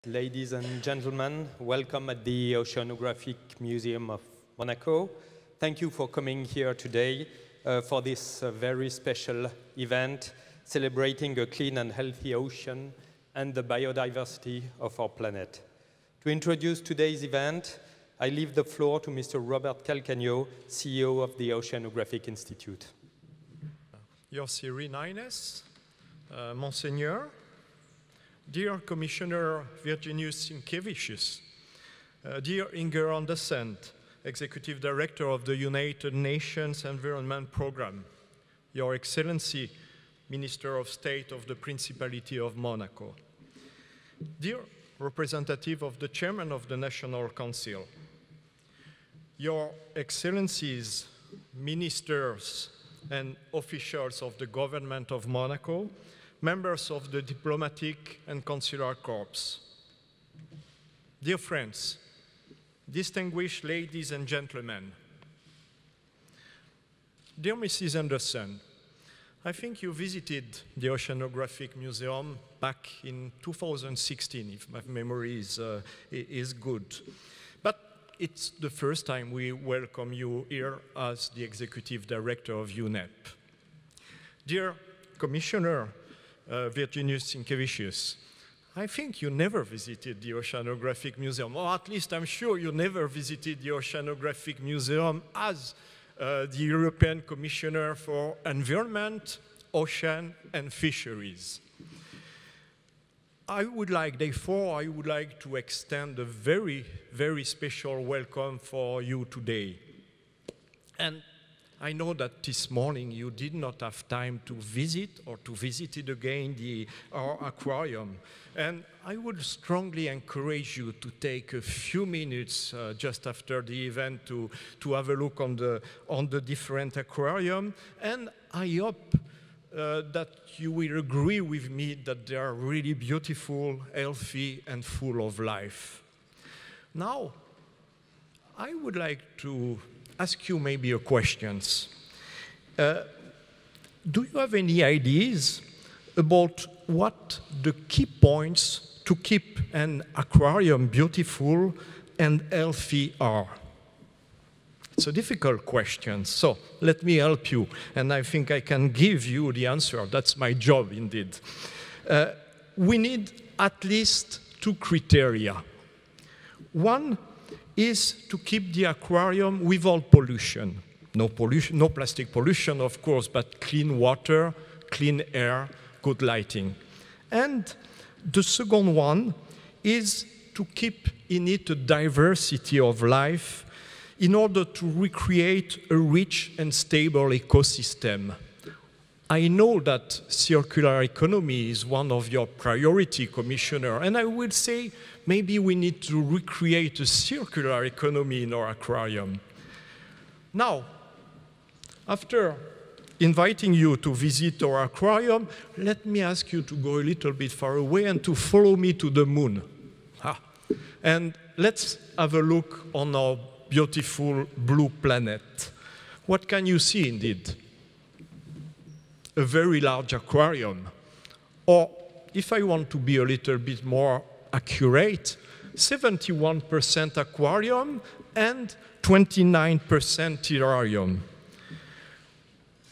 Ladies and gentlemen, welcome at the Oceanographic Museum of Monaco. Thank you for coming here today for this very special event celebrating a clean and healthy ocean and the biodiversity of our planet. To introduce today's event, I leave the floor to Mr. Robert Calcagno, CEO of the Oceanographic Institute. Your Serene Highness, Monseigneur, dear Commissioner Virginijus Sinkevicius, dear Inger Andersent, Executive Director of the United Nations Environment Programme, Your Excellency, Minister of State of the Principality of Monaco, dear representative of the Chairman of the National Council, Your Excellencies, Ministers and officials of the Government of Monaco, members of the diplomatic and consular corps. Dear friends, distinguished ladies and gentlemen, dear Mrs. Anderson, I think you visited the Oceanographic Museum back in 2016, if my memory is good. But it's the first time we welcome you here as the Executive Director of UNEP. Dear Commissioner Virginijus Sinkevicius, I think you never visited the Oceanographic Museum, or at least I'm sure you never visited the Oceanographic Museum as the European Commissioner for Environment, Ocean and Fisheries. Therefore, I would like to extend a very, very special welcome for you today. And I know that this morning you did not have time to visit or to visit it again, our aquarium. And I would strongly encourage you to take a few minutes just after the event to have a look on the different aquarium. And I hope that you will agree with me that they are really beautiful, healthy, and full of life. Now, I would like to ask you maybe a questions. Do you have any ideas about what the key points to keep an aquarium beautiful and healthy are? It's a difficult question, so let me help you, and I think I can give you the answer. That's my job, indeed. We need at least two criteria. One is to keep the aquarium without pollution. No pollution, no plastic pollution, of course, but clean water, clean air, good lighting. And the second one is to keep in it a diversity of life in order to recreate a rich and stable ecosystem. I know that circular economy is one of your priority, Commissioner, and I would say maybe we need to recreate a circular economy in our aquarium. Now, after inviting you to visit our aquarium, let me ask you to go a little bit far away and to follow me to the moon. And let's have a look on our beautiful blue planet. What can you see indeed? A very large aquarium. Or, if I want to be a little bit more accurate, 71% aquarium and 29% terrarium.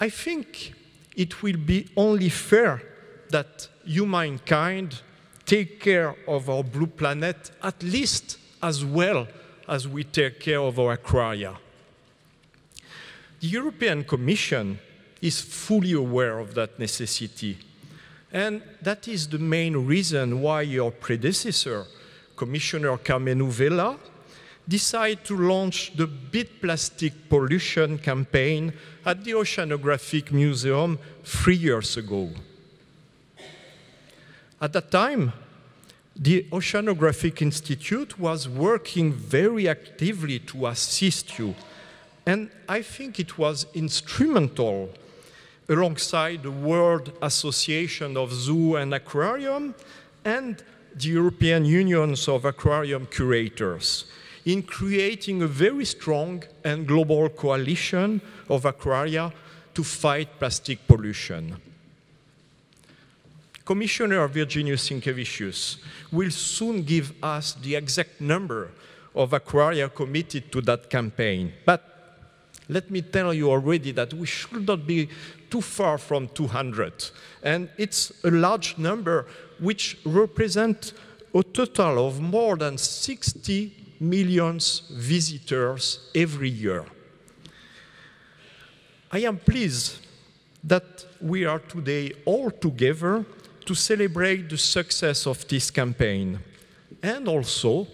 I think it will be only fair that humankind take care of our blue planet at least as well as we take care of our aquaria. The European Commission is fully aware of that necessity. And that is the main reason why your predecessor, Commissioner Carmenu Vela, decided to launch the Beat Plastic Pollution campaign at the Oceanographic Museum 3 years ago. At that time, the Oceanographic Institute was working very actively to assist you. And I think it was instrumental alongside the World Association of Zoo and Aquarium and the European Unions of Aquarium Curators in creating a very strong and global coalition of aquaria to fight plastic pollution. Commissioner Virginijus Sinkevicius will soon give us the exact number of aquaria committed to that campaign. But let me tell you already that we should not be too far from 200. And it's a large number which represents a total of more than 60 million visitors every year. I am pleased that we are today all together to celebrate the success of this campaign and also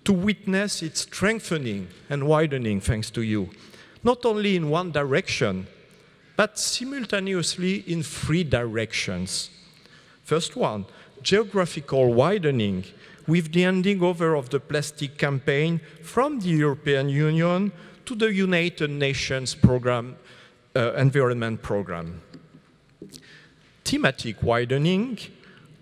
to witness its strengthening and widening thanks to you, not only in one direction, but simultaneously in 3 directions. First one, geographical widening with the handing over of the plastic campaign from the European Union to the United Nations program, Environment Program. Thematic widening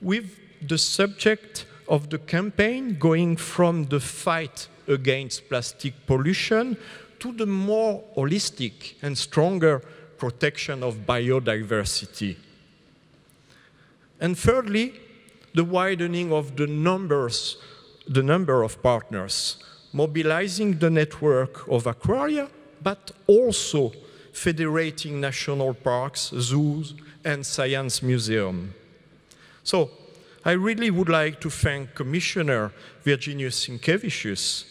with the subject of the campaign going from the fight against plastic pollution to the more holistic and stronger protection of biodiversity. And thirdly, the widening of the number of partners, mobilizing the network of aquaria, but also federating national parks, zoos, and science museums. So I really would like to thank Commissioner Virginijus Sinkevicius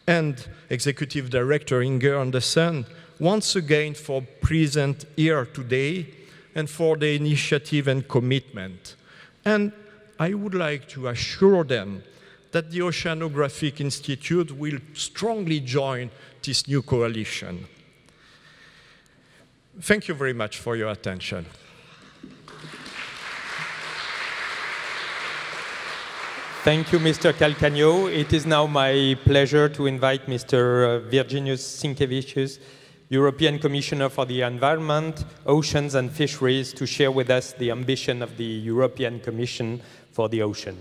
and Executive Director Inger Andersen once again for present here today and for the initiative and commitment. And I would like to assure them that the Oceanographic Institute will strongly join this new coalition. Thank you very much for your attention. Thank you, Mr. Calcagno. It is now my pleasure to invite Mr. Virginijus Sinkevicius, European Commissioner for the Environment, Oceans and Fisheries, to share with us the ambition of the European Commission for the ocean.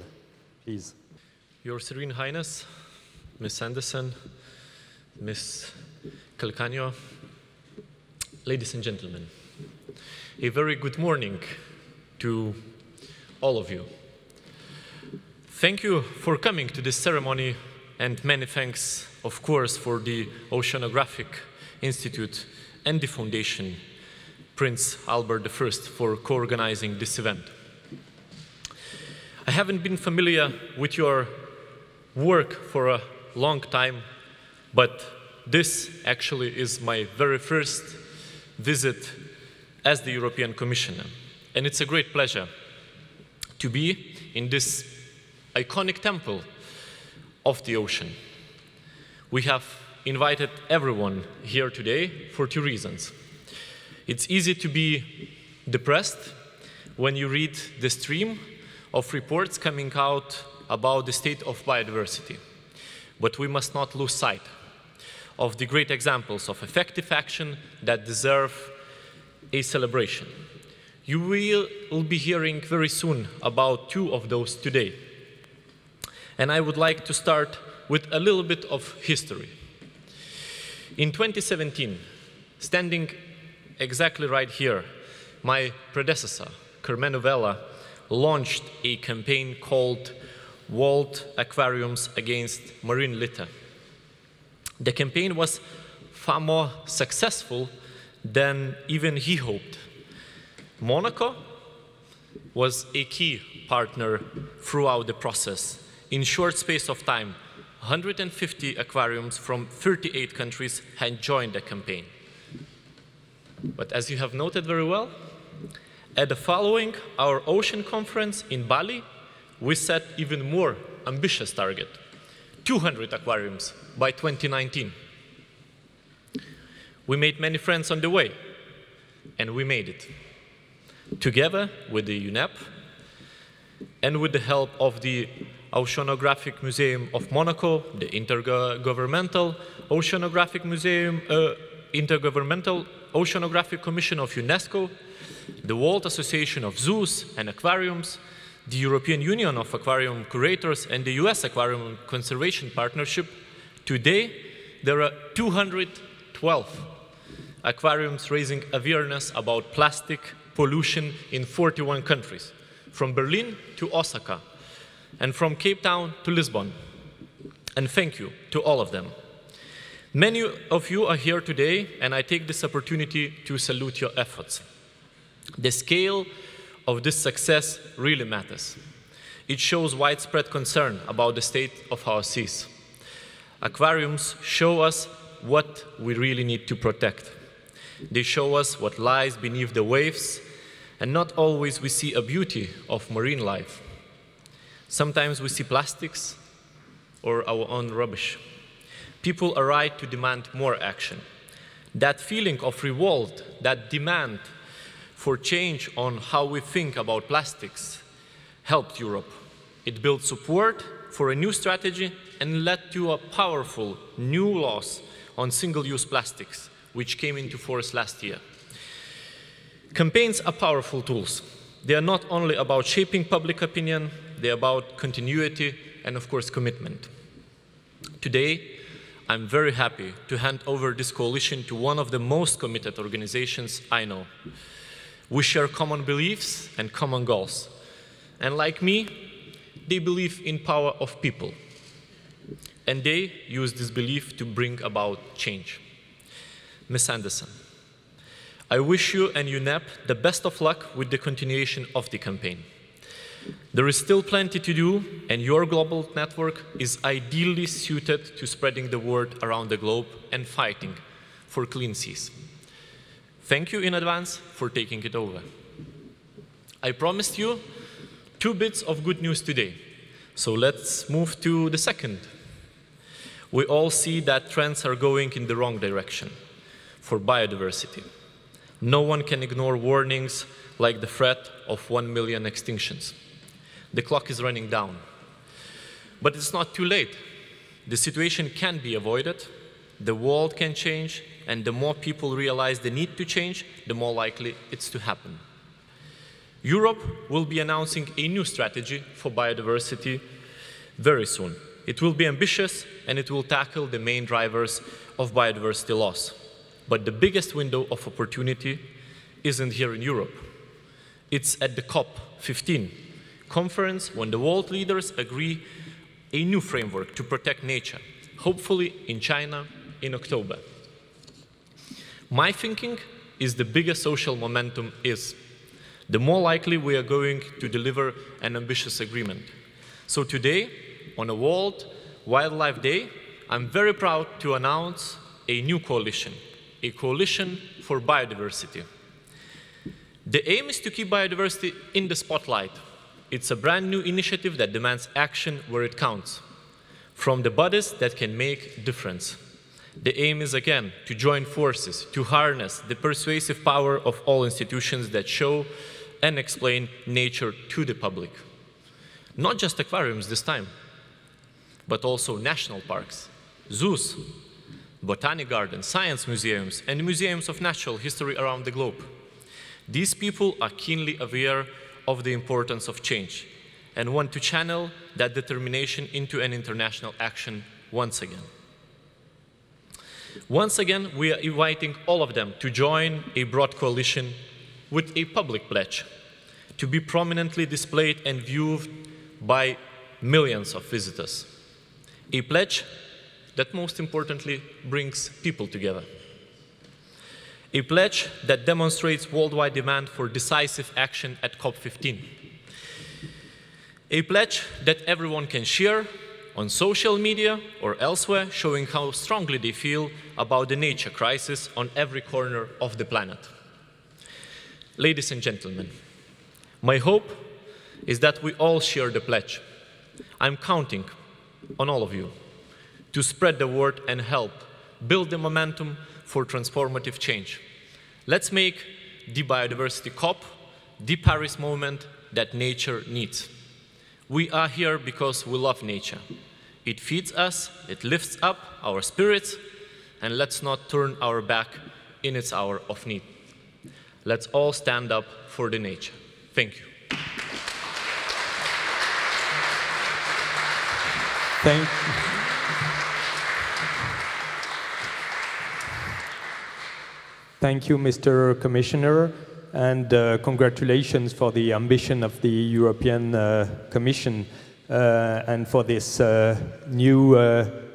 Please. Your Serene Highness, Ms. Anderson, Ms. Calcagno, ladies and gentlemen, a very good morning to all of you. Thank you for coming to this ceremony, and many thanks, of course, for the Oceanographic Institute and the Foundation Prince Albert I for co-organizing this event. I haven't been familiar with your work for a long time, but this actually is my very first visit as the European Commissioner. And it's a great pleasure to be in this iconic temple of the ocean. We have invited everyone here today for 2 reasons. It's easy to be depressed when you read the stream of reports coming out about the state of biodiversity. But we must not lose sight of the great examples of effective action that deserve a celebration. You will be hearing very soon about 2 of those today. And I would like to start with a little bit of history. In 2017, standing exactly right here, my predecessor, Carmenu Vella, launched a campaign called World Aquariums Against Marine Litter. The campaign was far more successful than even he hoped. Monaco was a key partner throughout the process. In short space of time, 150 aquariums from 38 countries had joined the campaign. But as you have noted very well, at the following our ocean conference in Bali, we set even more ambitious target, 200 aquariums by 2019. We made many friends on the way, and we made it. Together with the UNEP and with the help of the Oceanographic Museum of Monaco, the Intergovernmental Oceanographic Museum, Intergovernmental Oceanographic Commission of UNESCO, the World Association of Zoos and Aquariums, the European Union of Aquarium Curators, and the US Aquarium Conservation Partnership. Today, there are 212 aquariums raising awareness about plastic pollution in 41 countries, from Berlin to Osaka, and from Cape Town to Lisbon. And thank you to all of them. Many of you are here today, and I take this opportunity to salute your efforts. The scale of this success really matters. It shows widespread concern about the state of our seas. Aquariums show us what we really need to protect. They show us what lies beneath the waves, and not always we see a beauty of marine life. Sometimes we see plastics or our own rubbish. People are right to demand more action. That feeling of revolt, that demand for change on how we think about plastics helped Europe. It built support for a new strategy and led to a powerful new laws on single-use plastics, which came into force last year. Campaigns are powerful tools. They are not only about shaping public opinion, they are about continuity and, of course, commitment. Today, I'm very happy to hand over this coalition to one of the most committed organizations I know. We share common beliefs and common goals. And like me, they believe in power of people. And they use this belief to bring about change. Ms. Anderson, I wish you and UNEP the best of luck with the continuation of the campaign. There is still plenty to do, and your global network is ideally suited to spreading the word around the globe and fighting for clean seas. Thank you in advance for taking it over. I promised you 2 bits of good news today, so let's move to the second. We all see that trends are going in the wrong direction for biodiversity. No one can ignore warnings like the threat of 1 million extinctions. The clock is running down. But it's not too late. The situation can be avoided, the world can change, and the more people realize the need to change, the more likely it's to happen. Europe will be announcing a new strategy for biodiversity very soon. It will be ambitious, and it will tackle the main drivers of biodiversity loss. But the biggest window of opportunity isn't here in Europe. It's at the COP15 conference when the world leaders agree a new framework to protect nature, hopefully in China in October. My thinking is the bigger social momentum is, the more likely we are going to deliver an ambitious agreement. So today, on a World Wildlife Day, I'm very proud to announce a new coalition, a coalition for biodiversity. The aim is to keep biodiversity in the spotlight. It's a brand new initiative that demands action where it counts, from the bodies that can make a difference. The aim is, again, to join forces, to harness the persuasive power of all institutions that show and explain nature to the public. Not just aquariums this time, but also national parks, zoos, botanic gardens, science museums, and museums of natural history around the globe. These people are keenly aware of the importance of change and want to channel that determination into an international action once again. Once again, we are inviting all of them to join a broad coalition with a public pledge to be prominently displayed and viewed by millions of visitors. A pledge that most importantly brings people together. A pledge that demonstrates worldwide demand for decisive action at COP15. A pledge that everyone can share on social media or elsewhere, showing how strongly they feel about the nature crisis on every corner of the planet. Ladies and gentlemen, my hope is that we all share the pledge. I'm counting on all of you to spread the word and help build the momentum for transformative change. Let's make the biodiversity COP the Paris moment that nature needs. We are here because we love nature. It feeds us, it lifts up our spirits, and let's not turn our back in its hour of need. Let's all stand up for the nature. Thank you. Thank you, Mr. Commissioner. and congratulations for the ambition of the European Commission and for this new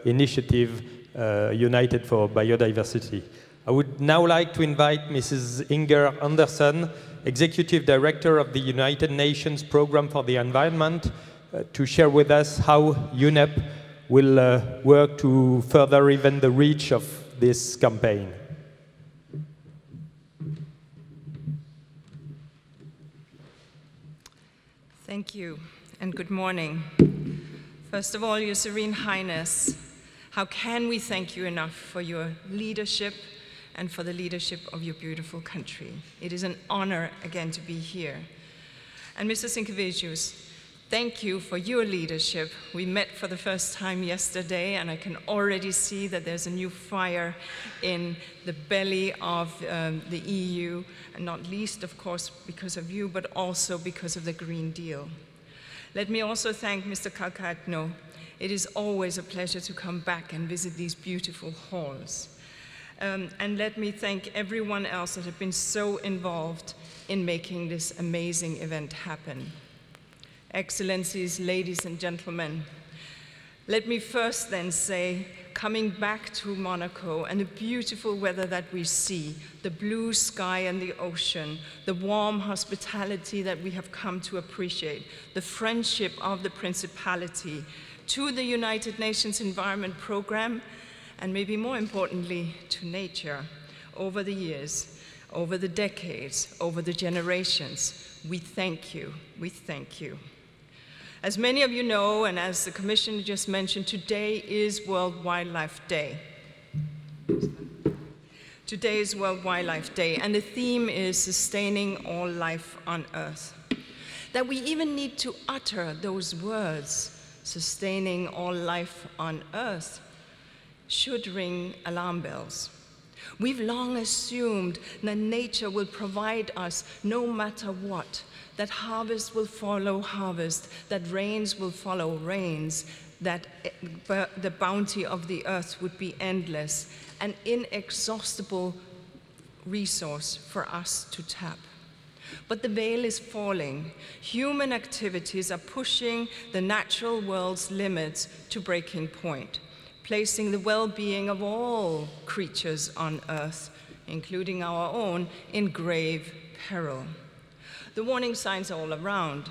initiative, United for Biodiversity. I would now like to invite Mrs. Inger Andersen, Executive Director of the United Nations Programme for the Environment, to share with us how UNEP will work to further even the reach of this campaign. Thank you, and good morning. First of all, Your Serene Highness, how can we thank you enough for your leadership and for the leadership of your beautiful country? It is an honor again to be here. And Mr. Singleuse, thank you for your leadership. We met for the first time yesterday, and I can already see that there's a new fire in the belly of the EU, and not least, of course, because of you, but also because of the Green Deal. Let me also thank Mr. Calcagno. It is always a pleasure to come back and visit these beautiful halls. And let me thank everyone else that have been so involved in making this amazing event happen. Excellencies, ladies and gentlemen, let me first then say, coming back to Monaco and the beautiful weather that we see, the blue sky and the ocean, the warm hospitality that we have come to appreciate, the friendship of the Principality to the United Nations Environment Programme, and maybe more importantly, to nature. Over the years, over the decades, over the generations, we thank you, we thank you. As many of you know, and as the Commissioner just mentioned, today is World Wildlife Day. Today is World Wildlife Day, and the theme is sustaining all life on Earth. That we even need to utter those words, sustaining all life on Earth, should ring alarm bells. We've long assumed that nature will provide us no matter what, that harvest will follow harvest, that rains will follow rains, that the bounty of the earth would be endless, an inexhaustible resource for us to tap. But the veil is falling. Human activities are pushing the natural world's limits to breaking point, placing the well-being of all creatures on Earth, including our own, in grave peril. The warning signs are all around.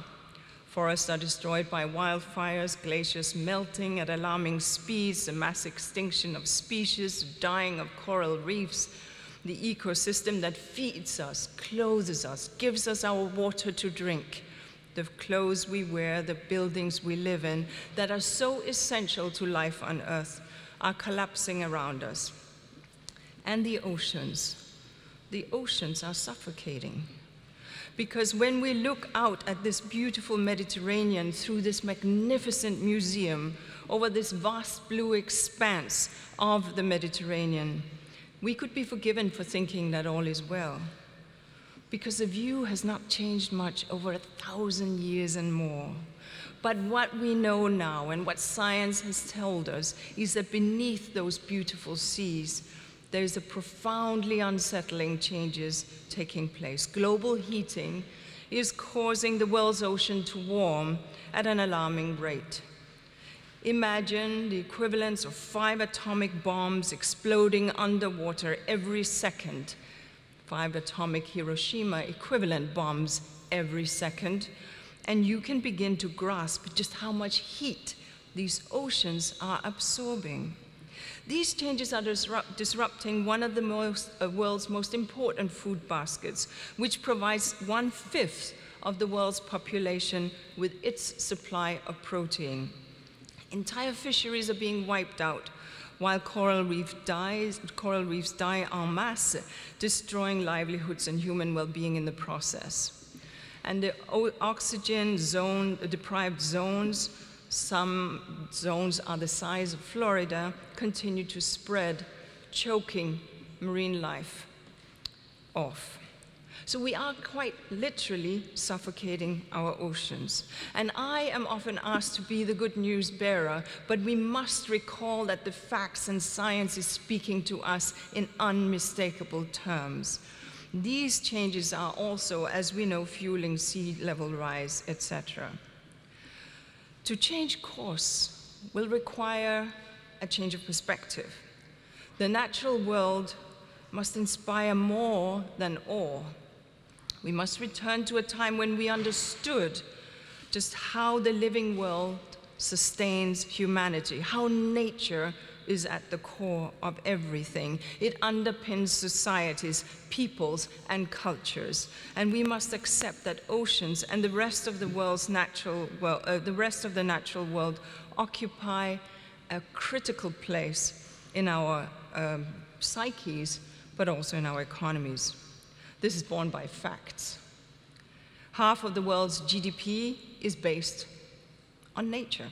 Forests are destroyed by wildfires, glaciers melting at alarming speeds, a mass extinction of species, dying of coral reefs, the ecosystem that feeds us, clothes us, gives us our water to drink, the clothes we wear, the buildings we live in, that are so essential to life on Earth, are collapsing around us. And the oceans are suffocating. Because when we look out at this beautiful Mediterranean through this magnificent museum over this vast blue expanse of the Mediterranean, we could be forgiven for thinking that all is well. Because the view has not changed much over 1,000 years and more. But what we know now and what science has told us is that beneath those beautiful seas, there's a profoundly unsettling changes taking place. Global heating is causing the world's ocean to warm at an alarming rate. Imagine the equivalence of 5 atomic bombs exploding underwater every second. 5 atomic Hiroshima equivalent bombs every second. And you can begin to grasp just how much heat these oceans are absorbing. These changes are disrupting one of the world's most important food baskets, which provides 1/5 of the world's population with its supply of protein. Entire fisheries are being wiped out, while coral reefs die en masse, destroying livelihoods and human well-being in the process. And the oxygen zone, deprived zones, some zones are the size of Florida, continue to spread, choking marine life off. So we are quite literally suffocating our oceans. And I am often asked to be the good news bearer, but we must recall that the facts and science is speaking to us in unmistakable terms. These changes are also, as we know, fueling sea level rise, etc. To change course will require a change of perspective. The natural world must inspire more than awe. We must return to a time when we understood just how the living world sustains humanity, how nature is at the core of everything. It underpins societies, peoples, and cultures. And we must accept that oceans and the rest of the world's natural world, the natural world occupy a critical place in our psyches, but also in our economies. This is borne by facts. Half of the world's GDP is based on nature.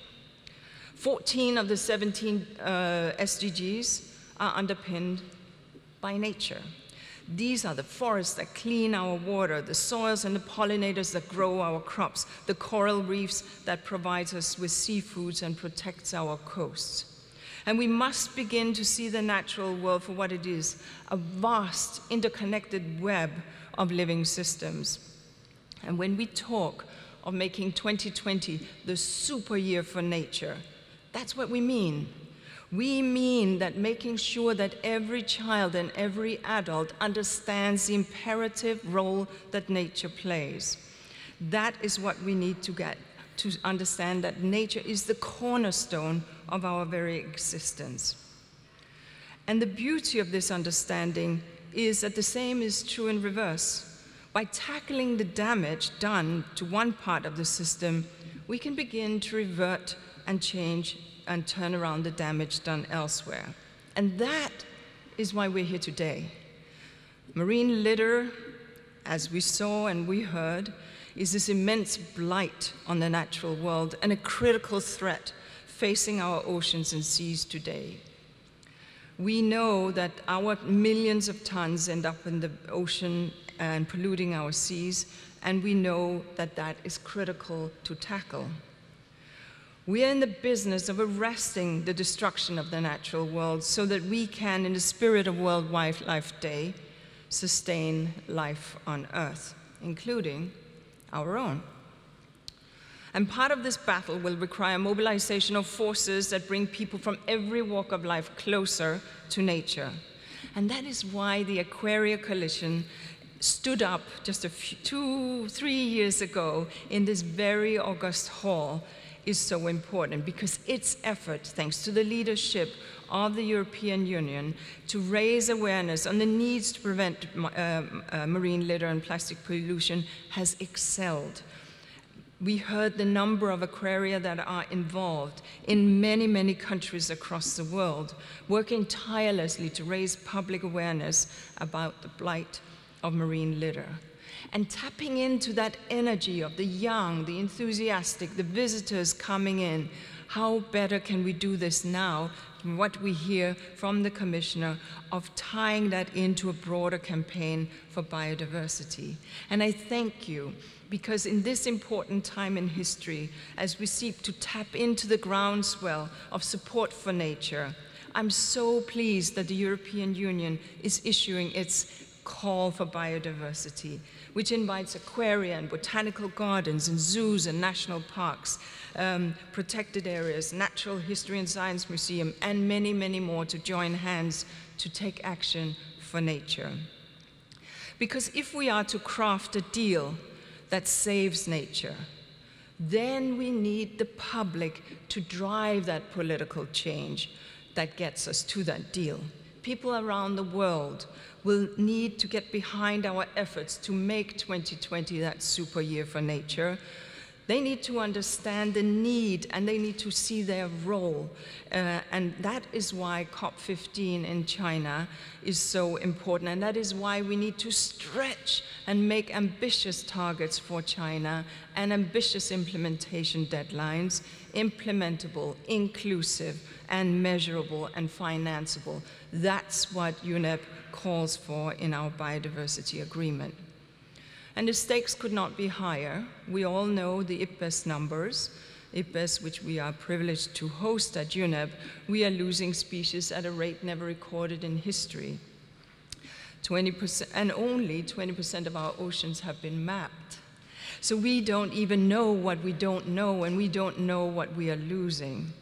14 of the 17 SDGs are underpinned by nature. These are the forests that clean our water, the soils and the pollinators that grow our crops, the coral reefs that provide us with seafoods and protects our coasts. And we must begin to see the natural world for what it is, a vast interconnected web of living systems. And when we talk of making 2020 the super year for nature, that's what we mean. We mean that making sure that every child and every adult understands the imperative role that nature plays. That is what we need to get to understand, that nature is the cornerstone of our very existence. And the beauty of this understanding is that the same is true in reverse. By tackling the damage done to one part of the system, we can begin to revert and change and turn around the damage done elsewhere. And that is why we're here today. Marine litter, as we saw and we heard, is this immense blight on the natural world and a critical threat facing our oceans and seas today. We know that our millions of tons end up in the ocean and polluting our seas, and we know that that is critical to tackle. We are in the business of arresting the destruction of the natural world so that we can, in the spirit of World Wildlife Day, sustain life on Earth, including our own. And part of this battle will require mobilization of forces that bring people from every walk of life closer to nature. And that is why the Aquaria Coalition stood up just 2-3 years ago in this very august hall is so important, because its effort, thanks to the leadership of the European Union, to raise awareness on the needs to prevent marine litter and plastic pollution has excelled. We heard the number of aquaria that are involved in many, many countries across the world, working tirelessly to raise public awareness about the blight of marine litter. And tapping into that energy of the young, the enthusiastic, the visitors coming in. How better can we do this now, from what we hear from the Commissioner, of tying that into a broader campaign for biodiversity? And I thank you, because in this important time in history, as we seek to tap into the groundswell of support for nature, I'm so pleased that the European Union is issuing its call for biodiversity, which invites aquaria and botanical gardens and zoos and national parks, protected areas, natural history and science museum, and many, many more to join hands to take action for nature. Because if we are to craft a deal that saves nature, then we need the public to drive that political change that gets us to that deal. People around the world will need to get behind our efforts to make 2020 that super year for nature. They need to understand the need, and they need to see their role. And that is why COP15 in China is so important. And that is why we need to stretch and make ambitious targets for China and ambitious implementation deadlines, implementable, inclusive, and measurable and financeable. That's what UNEP calls for in our biodiversity agreement. And the stakes could not be higher. We all know the IPBES numbers. IPBES, which we are privileged to host at UNEP, we are losing species at a rate never recorded in history. 20%, and only 20% of our oceans have been mapped. So we don't even know what we don't know, and we don't know what we are losing.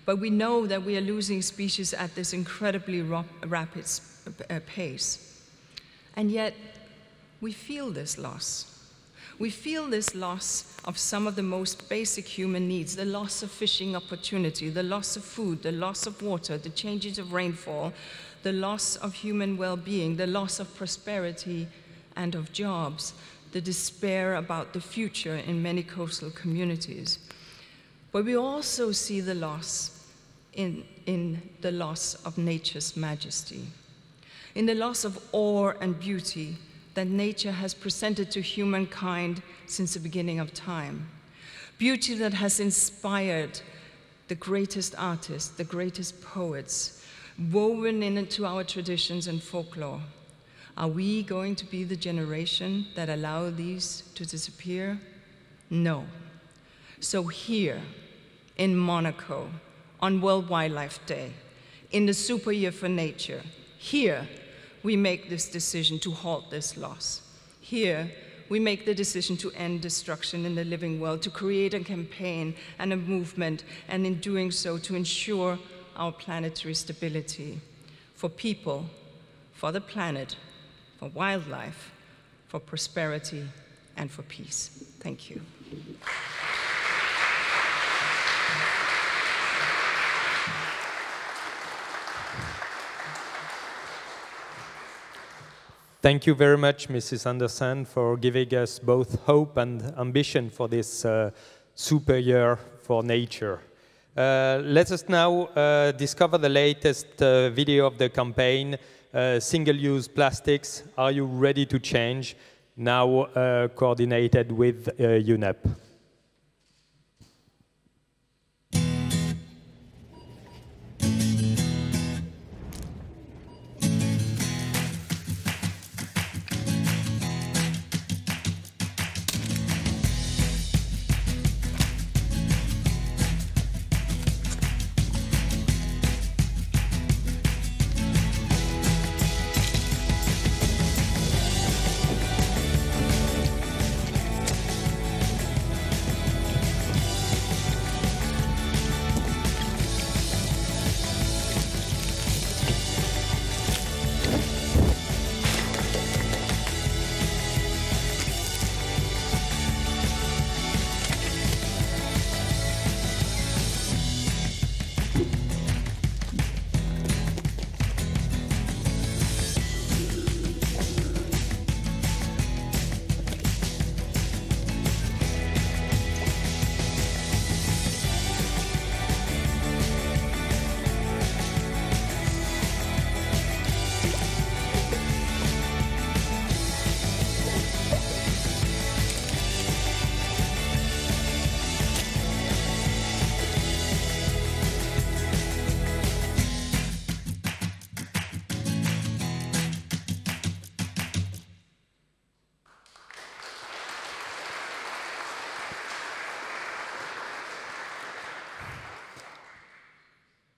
But we know that we are losing species at this incredibly rapid pace. And yet, we feel this loss. We feel this loss of some of the most basic human needs, the loss of fishing opportunity, the loss of food, the loss of water, the changes of rainfall, the loss of human well-being, the loss of prosperity and of jobs, the despair about the future in many coastal communities. But we also see the loss in the loss of nature's majesty, in the loss of awe and beauty that nature has presented to humankind since the beginning of time. Beauty that has inspired the greatest artists, the greatest poets, woven into our traditions and folklore. Are we going to be the generation that allow these to disappear? No. So here, in Monaco, on World Wildlife Day, in the Super Year for Nature, here we make this decision to halt this loss. Here we make the decision to end destruction in the living world, to create a campaign and a movement, and in doing so to ensure our planetary stability for people, for the planet, for wildlife, for prosperity, and for peace. Thank you. Thank you very much, Mrs. Anderson, for giving us both hope and ambition for this super year for nature. Let us now discover the latest video of the campaign, Single-Use Plastics, Are You Ready to Change? Now coordinated with UNEP.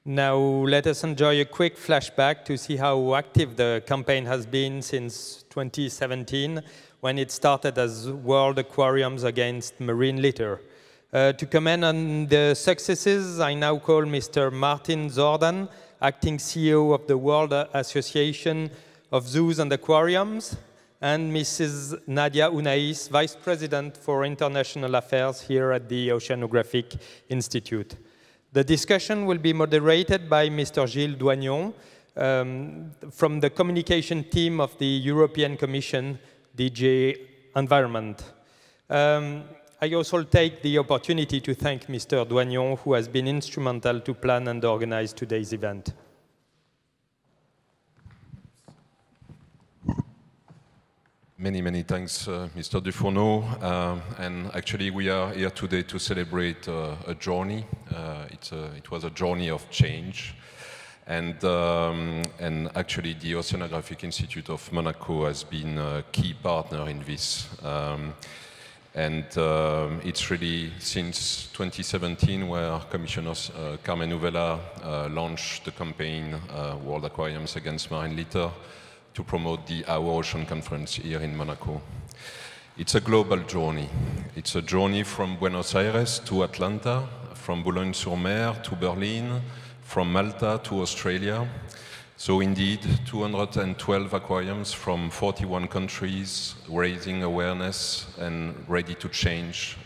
Now let us enjoy a quick flashback to see how active the campaign has been since 2017, when it started as World Aquariums Against Marine Litter. To comment on the successes, I now call Mr. Martin Zordan, Acting CEO of the World Association of Zoos and Aquariums, and Mrs. Nadia Unais, Vice President for International Affairs here at the Oceanographic Institute. The discussion will be moderated by Mr. Gilles Doignon from the communication team of the European Commission, DG Environment. I also take the opportunity to thank Mr. Doignon, who has been instrumental to plan and organize today's event. Many, many thanks, Mr. Dufourneau. And actually, we are here today to celebrate a journey. It was a journey of change. And actually, the Oceanographic Institute of Monaco has been a key partner in this. It's really since 2017 where Commissioner Carmen Uvela launched the campaign World Aquariums Against Marine Litter to promote the Our Ocean Conference here in Monaco. It's a global journey. It's a journey from Buenos Aires to Atlanta, from Boulogne-sur-Mer to Berlin, from Malta to Australia. So indeed, 212 aquariums from 41 countries, raising awareness and ready to change,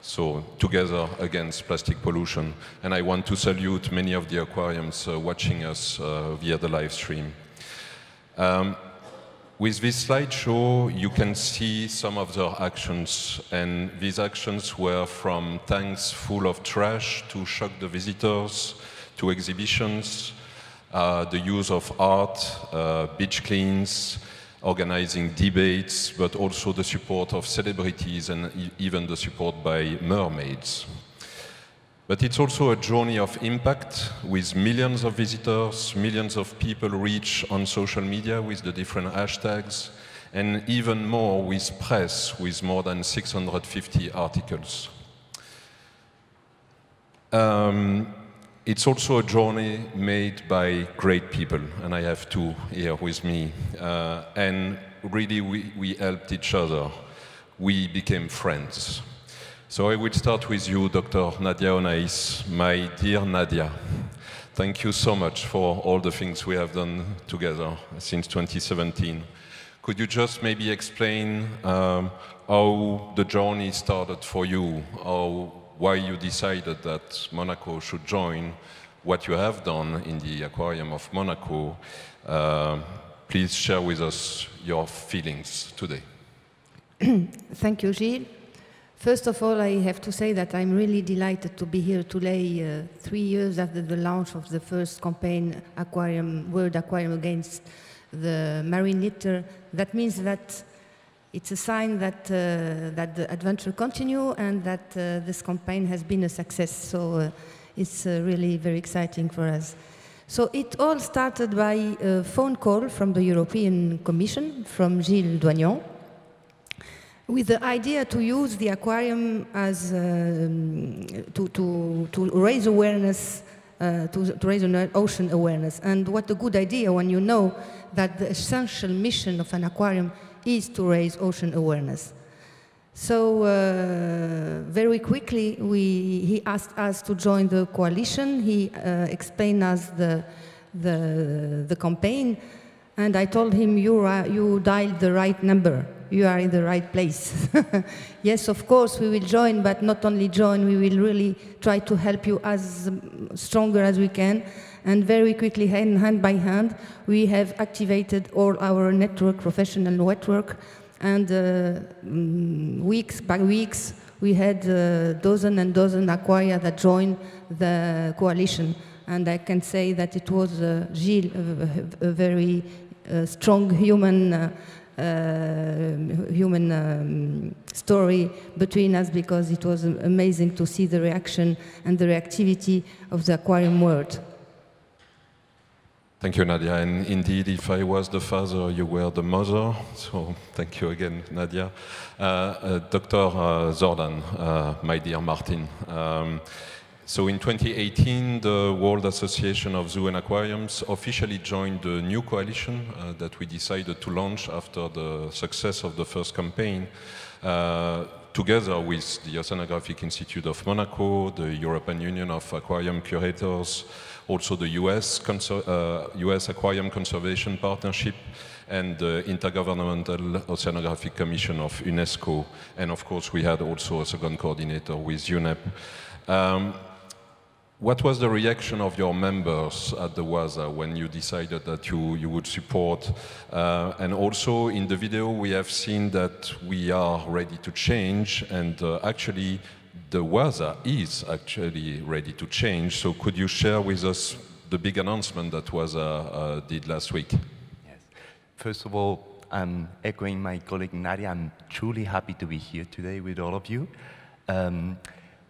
so together against plastic pollution. And I want to salute many of the aquariums watching us via the live stream. With this slideshow, you can see some of their actions, and these actions were from tanks full of trash to shock the visitors, to exhibitions, the use of art, beach cleans, organizing debates, but also the support of celebrities and even the support by mermaids. But it's also a journey of impact with millions of visitors, millions of people reach on social media with the different hashtags, and even more with press, with more than 650 articles. It's also a journey made by great people, and I have two here with me. And really, we helped each other. We became friends. So I will start with you, Dr. Nadia Onais, my dear Nadia. Thank you so much for all the things we have done together since 2017. Could you just maybe explain how the journey started for you, why you decided that Monaco should join, what you have done in the Aquarium of Monaco? Please share with us your feelings today. Thank you, Gilles. First of all, I have to say that I'm really delighted to be here today, 3 years after the launch of the first campaign, Aquarium World Aquarium Against the Marine Litter. That means that it's a sign that, that the adventure continues and that this campaign has been a success. So it's really very exciting for us. So it all started by a phone call from the European Commission, from Gilles Doignan, with the idea to use the aquarium as to raise awareness, to raise an ocean awareness. And what a good idea when you know that the essential mission of an aquarium is to raise ocean awareness. So very quickly, he asked us to join the coalition. He explained us the campaign, and I told him, you dialed the right number. You are in the right place. Yes, of course, we will join, but not only join, we will really try to help you as stronger as we can. And very quickly, hand by hand, we have activated all our network, professional network, and weeks by weeks, we had dozen and dozen aquaria that joined the coalition. And I can say that it was Gilles, a very strong human story between us, because it was amazing to see the reaction and the reactivity of the aquarium world. Thank you, Nadia. And indeed, if I was the father, you were the mother. So thank you again, Nadia. Dr. Zordan, my dear Martin. So in 2018, the World Association of Zoo and Aquariums officially joined the new coalition that we decided to launch after the success of the first campaign, together with the Oceanographic Institute of Monaco, the European Union of Aquarium Curators, also the US Aquarium Conservation Partnership, and the Intergovernmental Oceanographic Commission of UNESCO. And of course, we had also a second coordinator with UNEP. What was the reaction of your members at the WASA when you decided that you would support? And also in the video, we have seen that we are ready to change, and actually the WASA is actually ready to change. So could you share with us the big announcement that WASA did last week? Yes. First of all, I'm echoing my colleague Nadia. I'm truly happy to be here today with all of you.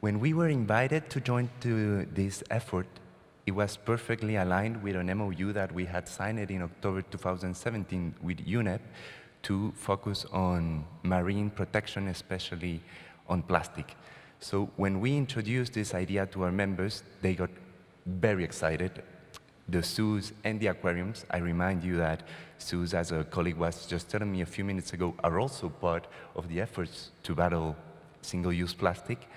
When we were invited to join to this effort, it was perfectly aligned with an MOU that we had signed in October 2017 with UNEP to focus on marine protection, especially on plastic. So when we introduced this idea to our members, they got very excited. the zoos and the aquariums. I remind you that zoos, as a colleague was just telling me a few minutes ago, are also part of the efforts to battle single-use plastic.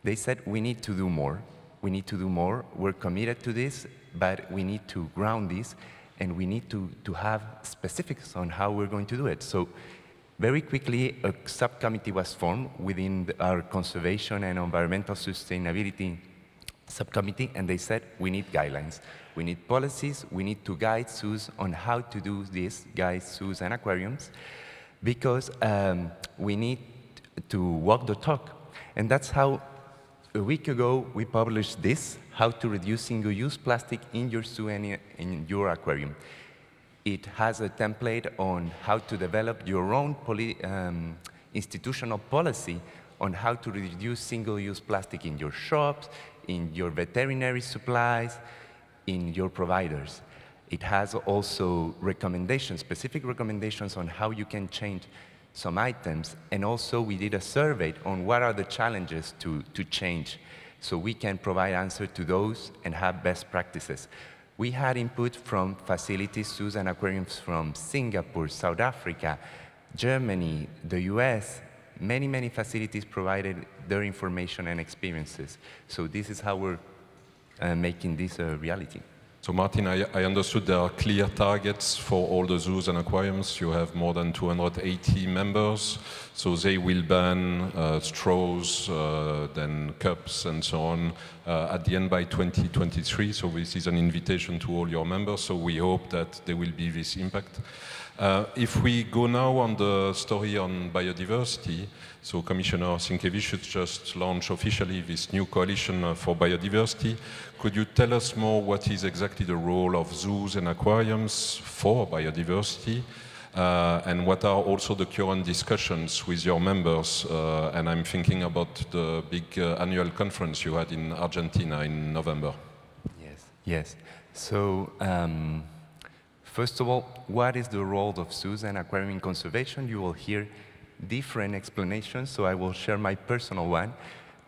They said we need to do more. We need to do more. We're committed to this, but we need to ground this, and we need to have specifics on how we're going to do it. So very quickly, a subcommittee was formed within our conservation and environmental sustainability subcommittee, and they said we need guidelines. We need policies. We need to guide zoos on how to do this, guide zoos and aquariums, because we need to walk the talk. And that's how, a week ago, we published this, how to reduce single-use plastic in your zoo and in your aquarium. It has a template on how to develop your own institutional policy on how to reduce single-use plastic in your shops, in your veterinary supplies, in your providers. It has also recommendations, specific recommendations on how you can change some items. And also we did a survey on what are the challenges to change, so we can provide answers to those and have best practices. We had input from facilities, zoos and aquariums from Singapore, South Africa, Germany, the US. Many, many facilities provided their information and experiences. So this is how we're making this a reality. So Martin, I understood there are clear targets for all the zoos and aquariums. You have more than 280 members, so they will ban straws, then cups and so on at the end by 2023. So this is an invitation to all your members, so we hope that there will be this impact. If we go now on the story on biodiversity, so Commissioner Singleuse just launched officially this new coalition for biodiversity. Could you tell us more what is exactly the role of zoos and aquariums for biodiversity? And what are also the current discussions with your members? And I'm thinking about the big annual conference you had in Argentina in November. Yes, yes. So, first of all, what is the role of zoos and aquarium in conservation? You will hear different explanations, so I will share my personal one,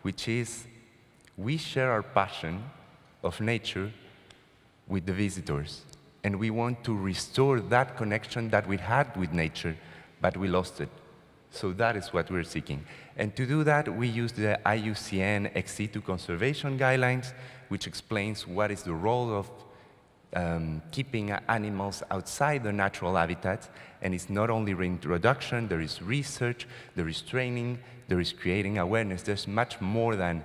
which is we share our passion of nature with the visitors, and we want to restore that connection that we had with nature, but we lost it. So that is what we're seeking. And to do that, we use the IUCN XC2 conservation guidelines, which explains what is the role of keeping animals outside their natural habitats. And it's not only reintroduction, there is research, there is training, there is creating awareness. There's much more than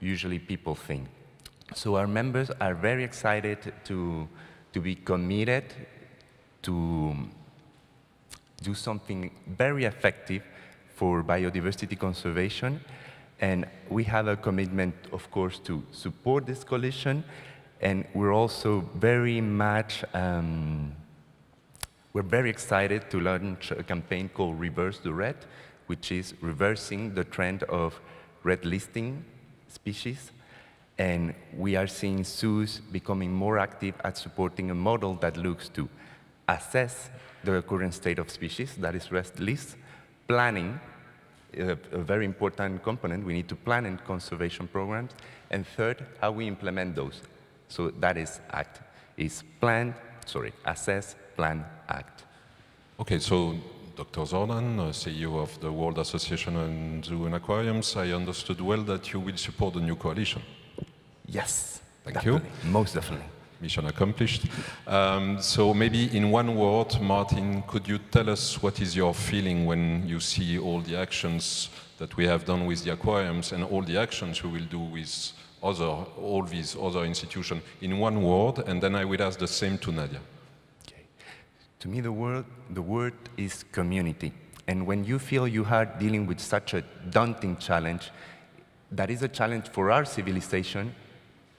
usually people think. So our members are very excited to be committed to do something very effective for biodiversity conservation. And we have a commitment, of course, to support this coalition. And we're also very much, we're very excited to launch a campaign called Reverse the Red, which is reversing the trend of red listing species. And we are seeing zoos becoming more active at supporting a model that looks to assess the current state of species, that is red list, planning, a very important component. We need to plan in conservation programs. And third, how we implement those. So that is ACT, is assess, plan, act. Okay, so Dr. Zordan, CEO of the World Association of Zoo and Aquariums, I understood well that you will support the new coalition. Yes, Thank you. Most definitely. Mission accomplished. So maybe in one word, Martin, could you tell us what is your feeling when you see all the actions that we have done with the aquariums and all the actions we will do with all these other institutions in one word, and then I will ask the same to Nadia. Okay. To me, the word is community. And when you feel you are dealing with such a daunting challenge, that is a challenge for our civilization,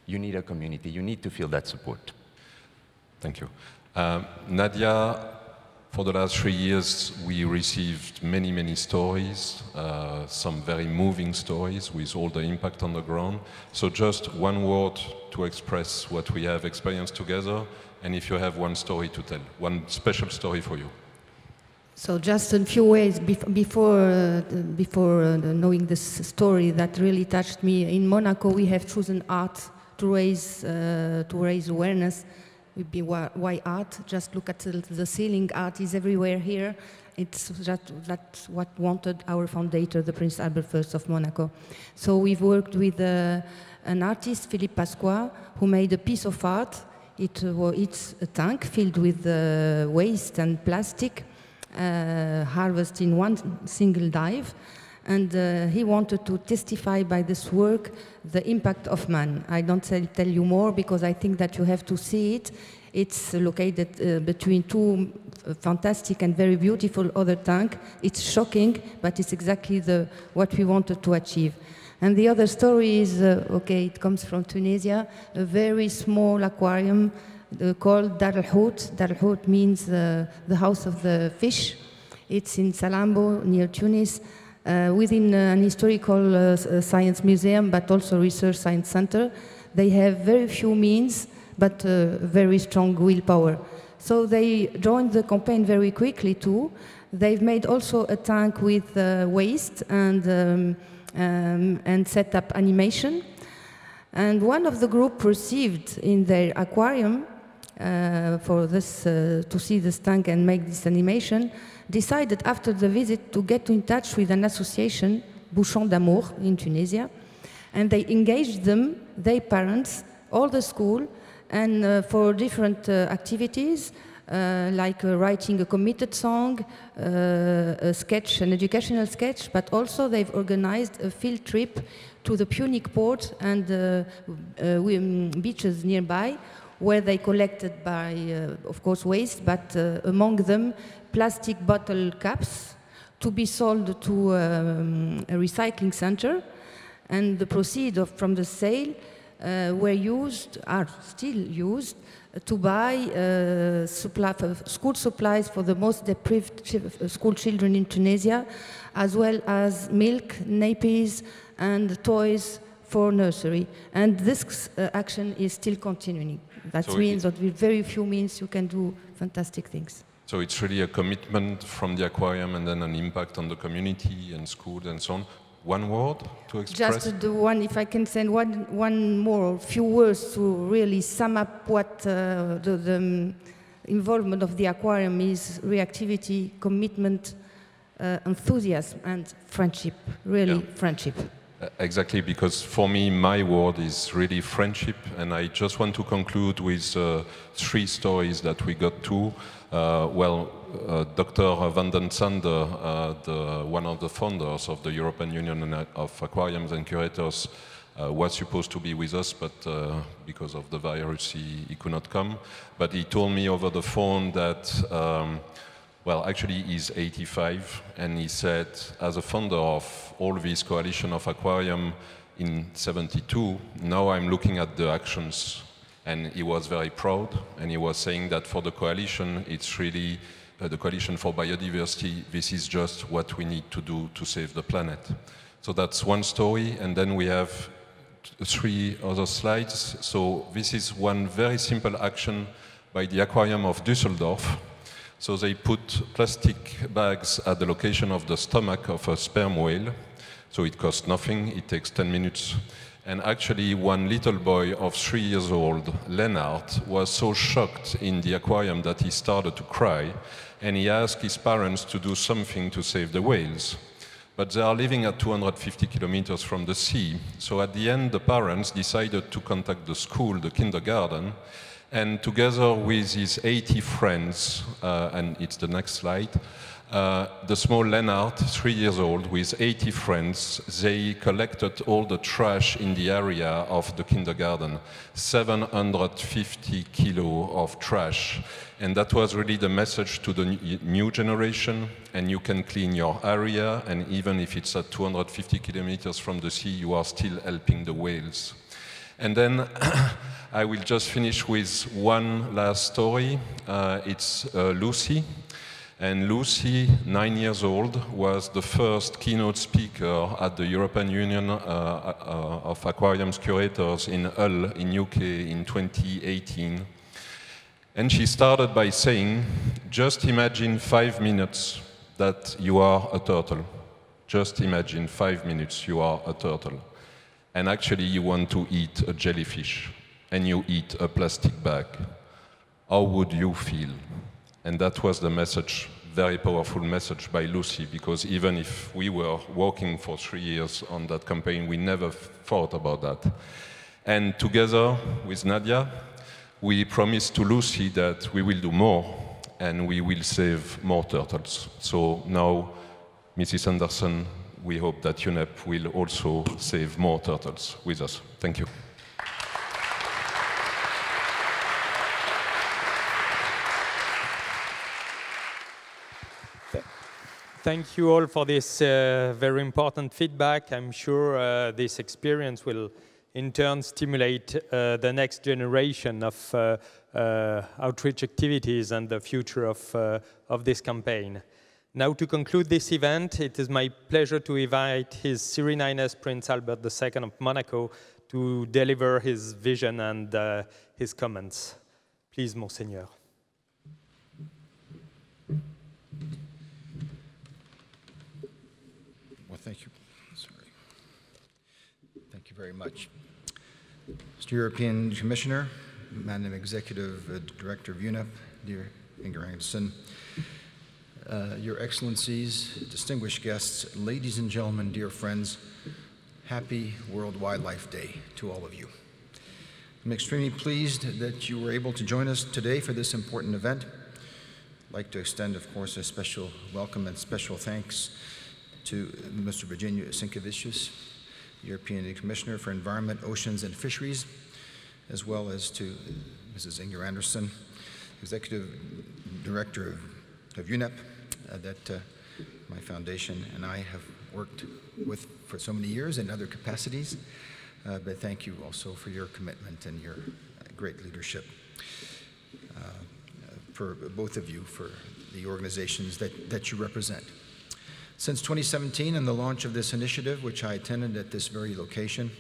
you need a community. You need to feel that support. Thank you. Nadia, for the last 3 years, we received many, many stories, some very moving stories with all the impact on the ground. So just one word to express what we have experienced together, and if you have one story to tell, one special story for you. So just a few ways before knowing this story that really touched me. In Monaco, we have chosen art to raise awareness. would be why art. Just look at the ceiling, art is everywhere here. It's that's what wanted our founder, the Prince Albert I of Monaco. So we've worked with an artist, Philippe Pasqua, who made a piece of art. It's a tank filled with waste and plastic, harvested in one single dive. And he wanted to testify by this work the impact of man. I don't tell you more because I think that you have to see it. It's located between two fantastic and very beautiful other tanks. It's shocking, but it's exactly what we wanted to achieve. And the other story is, okay, it comes from Tunisia, a very small aquarium called Dar el-Hout. Dar el-Hout means the house of the fish. It's in Salambo, near Tunis. Within an historical science museum, but also research science center. They have very few means, but very strong willpower. So they joined the campaign very quickly too. They've made also a tank with waste and set up animation. And one of the group perceived in their aquarium for this to see this tank and make this animation, decided after the visit to get in touch with an association, Bouchon d'Amour in Tunisia, and they engaged them, their parents, all the school, and for different activities, like writing a committed song, a sketch, an educational sketch, but also they've organized a field trip to the Punic port and beaches nearby, where they collected of course, waste, but among them, plastic bottle caps to be sold to a recycling center, and the proceeds from the sale are still used to buy school supplies for the most deprived school children in Tunisia, as well as milk, nappies, and toys for nursery. And this action is still continuing. That means that with very few means you can do fantastic things. So it's really a commitment from the aquarium and then an impact on the community and schools and so on. One word to express? Just the one, if I can send one more, few words to really sum up what the involvement of the aquarium is: reactivity, commitment, enthusiasm, and friendship, really friendship. Exactly, because for me, my word is really friendship, and I just want to conclude with 3 stories that we got to. Dr. Van den Sander, one of the founders of the European Union of Aquariums and Curators, was supposed to be with us, but because of the virus, he could not come. But he told me over the phone that actually he's 85, and he said, as a founder of all this coalition of aquarium in '72, now I'm looking at the actions. And he was very proud, and he was saying that for the coalition, it's really the coalition for biodiversity, this is just what we need to do to save the planet. So that's one story, and then we have 3 other slides. So this is one very simple action by the Aquarium of Düsseldorf. So they put plastic bags at the location of the stomach of a sperm whale. So it costs nothing, it takes 10 minutes. And actually, one little boy of 3 years old, Leonard, was so shocked in the aquarium that he started to cry, and he asked his parents to do something to save the whales. But they are living at 250 kilometers from the sea, so at the end, the parents decided to contact the school, the kindergarten, and together with his 80 friends, and it's the next slide, the small Leonard, 3 years old, with 80 friends, they collected all the trash in the area of the kindergarten, 750 kilo of trash. And that was really the message to the new generation, and you can clean your area, and even if it's at 250 kilometers from the sea, you are still helping the whales. And then I will just finish with one last story. It's Lucy. And Lucy, 9 years old, was the first keynote speaker at the European Union of Aquariums Curators in Hull, in UK, in 2018. And she started by saying, just imagine 5 minutes that you are a turtle. Just imagine 5 minutes you are a turtle. And actually you want to eat a jellyfish, and you eat a plastic bag. how would you feel? And that was the message, very powerful message by Lucy, because even if we were working for 3 years on that campaign, we never thought about that. And together with Nadia, we promised to Lucy that we will do more and we will save more turtles. So now, Mrs. Anderson, we hope that UNEP will also save more turtles with us. Thank you. Thank you all for this very important feedback. I'm sure this experience will in turn stimulate the next generation of outreach activities and the future of this campaign. Now, to conclude this event, it is my pleasure to invite His Serene Highness Prince Albert II of Monaco to deliver his vision and his comments. Please, Monseigneur. Well, thank you. Sorry. Thank you very much. Mr. European Commissioner, Madam Executive Director of UNEP, dear Inger Anderson, Your Excellencies, distinguished guests, ladies and gentlemen, dear friends, happy World Wildlife Day to all of you. I'm extremely pleased that you were able to join us today for this important event. I'd like to extend, of course, a special welcome and special thanks to Mr. Virginio Sinkevicius, European Commissioner for Environment, Oceans and Fisheries, as well as to Mrs. Inger Anderson, Executive Director of UNEP, that my foundation and I have worked with for so many years in other capacities. But thank you also for your commitment and your great leadership for both of you, for the organizations that you represent. Since 2017 and the launch of this initiative, which I attended at this very location,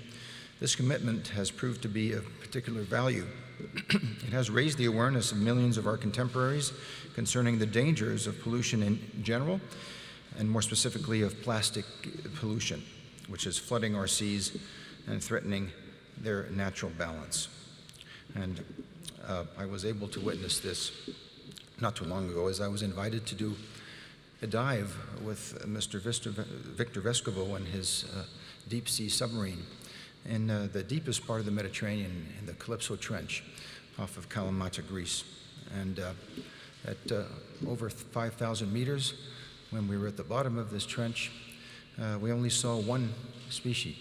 this commitment has proved to be of particular value. It has raised the awareness of millions of our contemporaries concerning the dangers of pollution in general, and more specifically of plastic pollution, which is flooding our seas and threatening their natural balance. And I was able to witness this not too long ago as I was invited to do a dive with Mr. Victor Vescovo and his deep sea submarine in the deepest part of the Mediterranean, in the Calypso Trench off of Kalamata, Greece. And at over 5,000 meters, when we were at the bottom of this trench, we only saw one species,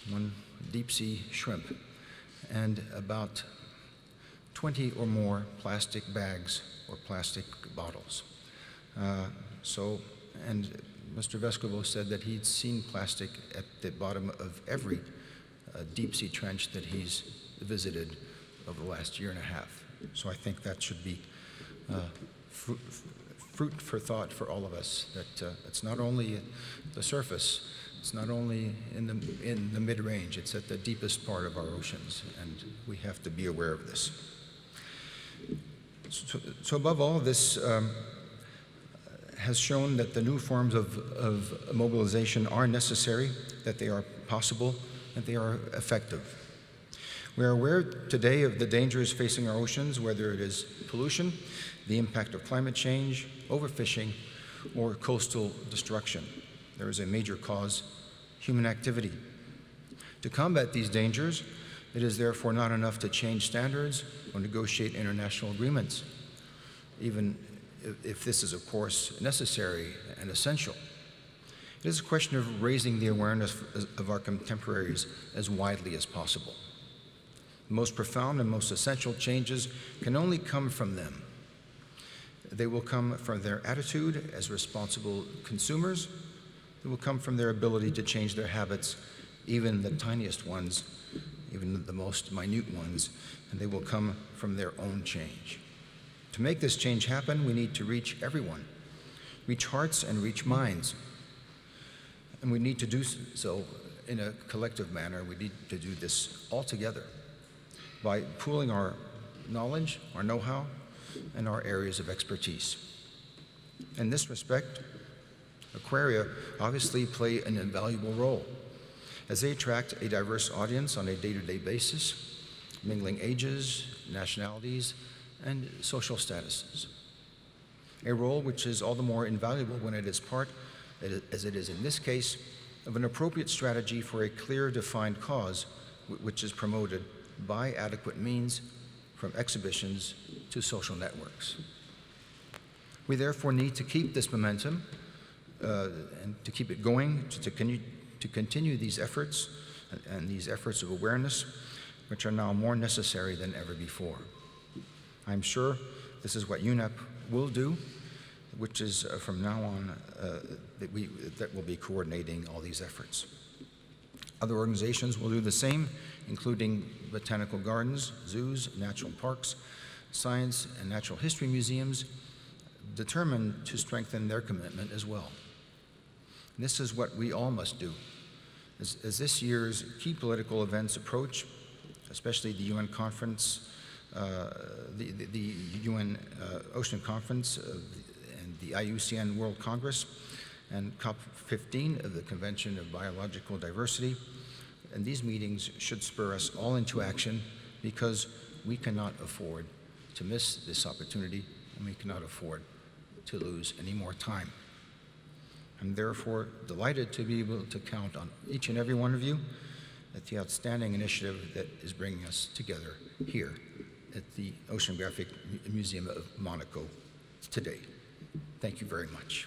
one deep sea shrimp, and about 20 or more plastic bags or plastic bottles. And Mr. Vescovo said that he'd seen plastic at the bottom of every deep sea trench that he's visited over the last year and a half. So I think that should be fruit for thought for all of us, that it's not only the surface, it's not only in the mid-range, it's at the deepest part of our oceans, and we have to be aware of this. So above all, this has shown that the new forms of mobilization are necessary, that they are possible, that they are effective. We are aware today of the dangers facing our oceans, whether it is pollution, the impact of climate change, overfishing, or coastal destruction. There is a major cause, human activity. To combat these dangers, it is therefore not enough to change standards or negotiate international agreements, even if this is, of course, necessary and essential. It is a question of raising the awareness of our contemporaries as widely as possible. The most profound and most essential changes can only come from them. They will come from their attitude as responsible consumers. They will come from their ability to change their habits, even the tiniest ones, even the most minute ones, and they will come from their own change. To make this change happen, we need to reach everyone, reach hearts and reach minds. And we need to do so in a collective manner. We need to do this all together by pooling our knowledge, our know-how, and our areas of expertise. In this respect, aquaria obviously play an invaluable role as they attract a diverse audience on a day-to-day basis, mingling ages, nationalities, and social statuses. A role which is all the more invaluable when it is part, as it is in this case, of an appropriate strategy for a clear defined cause which is promoted by adequate means from exhibitions to social networks. We therefore need to keep this momentum and to keep it going, to continue these efforts and these efforts of awareness, which are now more necessary than ever before. I'm sure this is what UNEP will do, which is from now on that will be coordinating all these efforts. Other organizations will do the same, including botanical gardens, zoos, natural parks, science and natural history museums, determined to strengthen their commitment as well. And this is what we all must do. As this year's key political events approach, especially the UN conference, the UN Ocean Conference and the IUCN World Congress, and COP15 of the Convention of Biological Diversity, and these meetings should spur us all into action, because we cannot afford to miss this opportunity, and we cannot afford to lose any more time. I'm therefore delighted to be able to count on each and every one of you at the outstanding initiative that is bringing us together here at the Oceanographic Museum of Monaco today. Thank you very much.